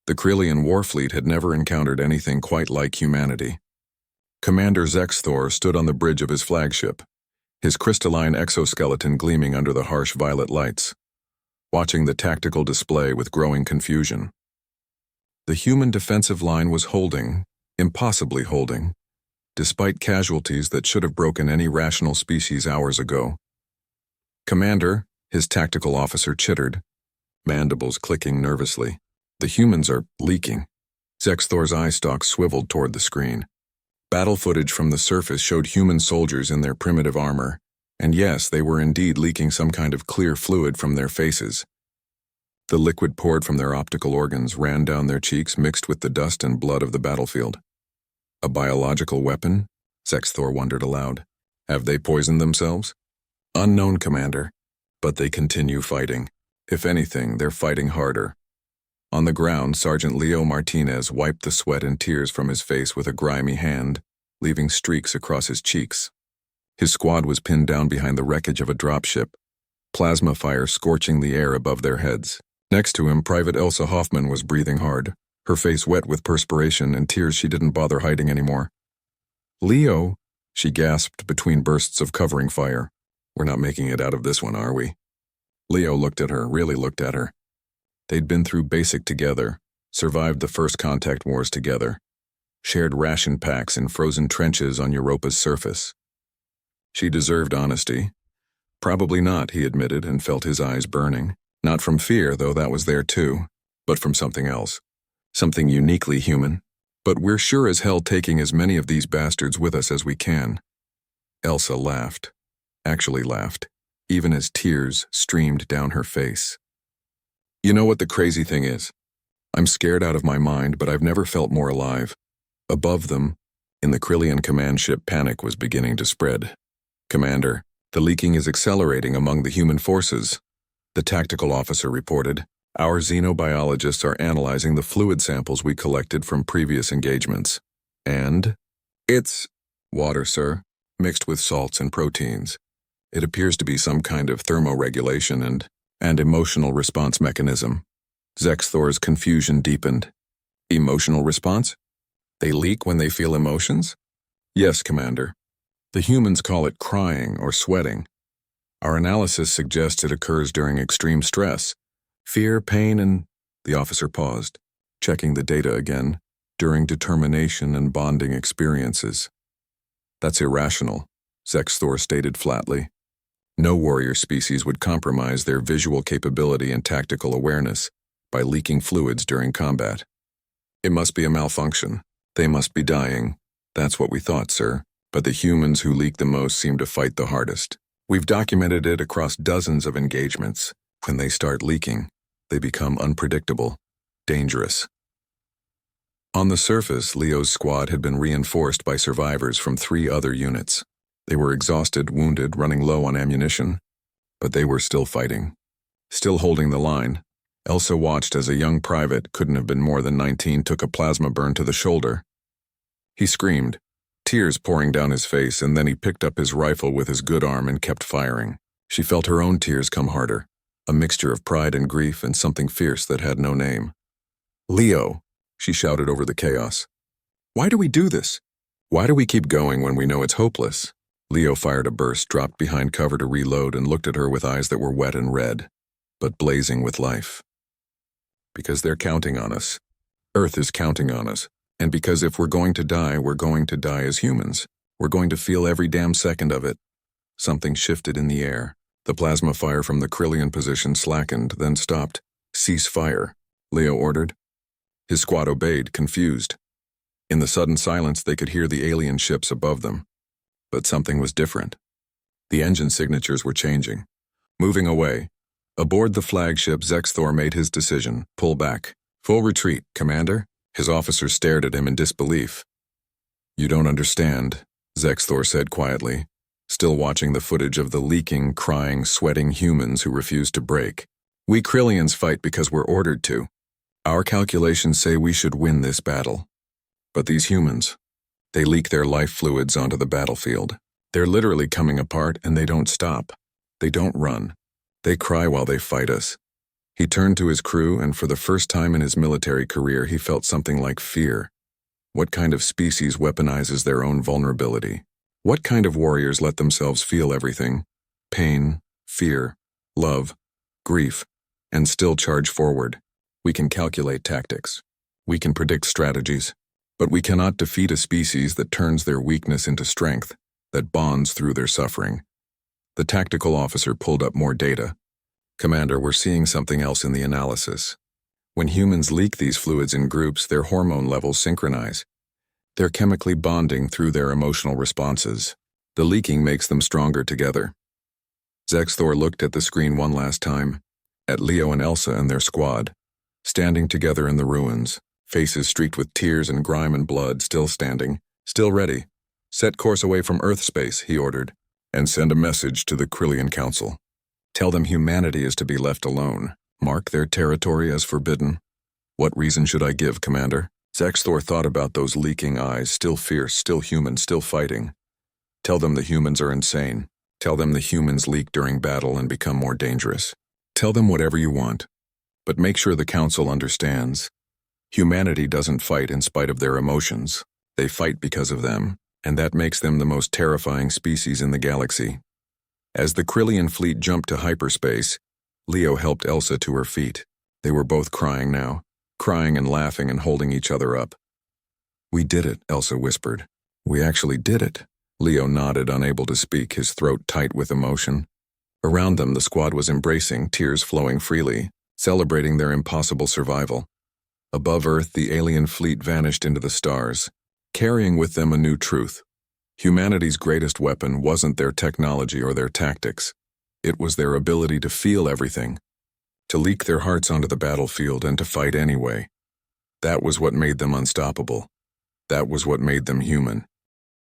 The Krillian warfleet had never encountered anything quite like humanity. Commander Zexthor stood on the bridge of his flagship, his crystalline exoskeleton gleaming under the harsh violet lights, watching the tactical display with growing confusion. The human defensive line was holding, impossibly holding, despite casualties that should have broken any rational species hours ago. "Commander," his tactical officer chittered, mandibles clicking nervously. "The humans are leaking." Zexthor's eye stalks swiveled toward the screen. Battle footage from the surface showed human soldiers in their primitive armor, and yes, they were indeed leaking some kind of clear fluid from their faces. The liquid poured from their optical organs ran down their cheeks mixed with the dust and blood of the battlefield. A biological weapon? Zexthor wondered aloud. Have they poisoned themselves? Unknown, Commander. But they continue fighting. If anything, they're fighting harder. On the ground, Sergeant Leo Martinez wiped the sweat and tears from his face with a grimy hand, leaving streaks across his cheeks. His squad was pinned down behind the wreckage of a dropship, plasma fire scorching the air above their heads. Next to him, Private Elsa Hoffman was breathing hard, her face wet with perspiration and tears she didn't bother hiding anymore. "Leo," she gasped between bursts of covering fire. "We're not making it out of this one, are we?" Leo looked at her, really looked at her. They'd been through basic together, survived the first contact wars together, shared ration packs in frozen trenches on Europa's surface. She deserved honesty. Probably not, he admitted, and felt his eyes burning. Not from fear, though that was there too, but from something else. Something uniquely human. But we're sure as hell taking as many of these bastards with us as we can. Elsa laughed. Actually laughed, even as tears streamed down her face. "You know what the crazy thing is? I'm scared out of my mind, but I've never felt more alive." Above them, in the Krillian command ship, panic was beginning to spread. "Commander, the leaking is accelerating among the human forces," the tactical officer reported. "Our xenobiologists are analyzing the fluid samples we collected from previous engagements. And it's water, sir, mixed with salts and proteins. It appears to be some kind of thermoregulation and emotional response mechanism." Zexthor's confusion deepened. "Emotional response? They leak when they feel emotions?" "Yes, Commander. The humans call it crying or sweating. Our analysis suggests it occurs during extreme stress, fear, pain, and..." The officer paused, checking the data again, "during determination and bonding experiences." "That's irrational," Zexthor stated flatly. "No warrior species would compromise their visual capability and tactical awareness by leaking fluids during combat. It must be a malfunction. They must be dying. That's what we thought, sir. But the humans who leak the most seem to fight the hardest. We've documented it across dozens of engagements. When they start leaking, they become unpredictable, dangerous." On the surface, Leo's squad had been reinforced by survivors from 3 other units. They were exhausted, wounded, running low on ammunition, but they were still fighting, still holding the line. Elsa watched as a young private, couldn't have been more than 19, took a plasma burn to the shoulder. He screamed, tears pouring down his face, and then he picked up his rifle with his good arm and kept firing. She felt her own tears come harder, a mixture of pride and grief and something fierce that had no name. "Leo," she shouted over the chaos. "Why do we do this? Why do we keep going when we know it's hopeless?" Leo fired a burst, dropped behind cover to reload, and looked at her with eyes that were wet and red, but blazing with life. "Because they're counting on us. Earth is counting on us. And because if we're going to die, we're going to die as humans. We're going to feel every damn second of it." Something shifted in the air. The plasma fire from the Krillian position slackened, then stopped. "Cease fire," Leo ordered. His squad obeyed, confused. In the sudden silence, they could hear the alien ships above them. But something was different. The engine signatures were changing. Moving away. Aboard the flagship, Zexthor made his decision. "Pull back. Full retreat, Commander." His officer stared at him in disbelief. "You don't understand," Zexthor said quietly, still watching the footage of the leaking, crying, sweating humans who refused to break. "We Krillians fight because we're ordered to. Our calculations say we should win this battle. But these humans, they leak their life fluids onto the battlefield. They're literally coming apart, and they don't stop. They don't run. They cry while they fight us. He turned to his crew, and for the first time in his military career, he felt something like fear. What kind of species weaponizes their own vulnerability? What kind of warriors let themselves feel everything? Pain, fear, love, grief, and still charge forward. We can calculate tactics. We can predict strategies. But we cannot defeat a species that turns their weakness into strength, that bonds through their suffering. The tactical officer pulled up more data. Commander, we're seeing something else in the analysis. When humans leak these fluids in groups, their hormone levels synchronize. They're chemically bonding through their emotional responses. The leaking makes them stronger together. Zexthor looked at the screen one last time, at Leo and Elsa and their squad, standing together in the ruins, faces streaked with tears and grime and blood, still standing, still ready. Set course away from Earth space, he ordered, and send a message to the Krillian Council. Tell them humanity is to be left alone. Mark their territory as forbidden. What reason should I give, Commander? Zexthor thought about those leaking eyes, still fierce, still human, still fighting. Tell them the humans are insane. Tell them the humans leak during battle and become more dangerous. Tell them whatever you want. But make sure the Council understands. Humanity doesn't fight in spite of their emotions. They fight because of them, and that makes them the most terrifying species in the galaxy. As the Krillian fleet jumped to hyperspace, Leo helped Elsa to her feet. They were both crying now, crying and laughing and holding each other up. We did it, Elsa whispered. We actually did it. Leo nodded, unable to speak, his throat tight with emotion. Around them, the squad was embracing, tears flowing freely, celebrating their impossible survival. Above Earth, the alien fleet vanished into the stars, carrying with them a new truth. Humanity's greatest weapon wasn't their technology or their tactics. It was their ability to feel everything, to leak their hearts onto the battlefield and to fight anyway. That was what made them unstoppable. That was what made them human.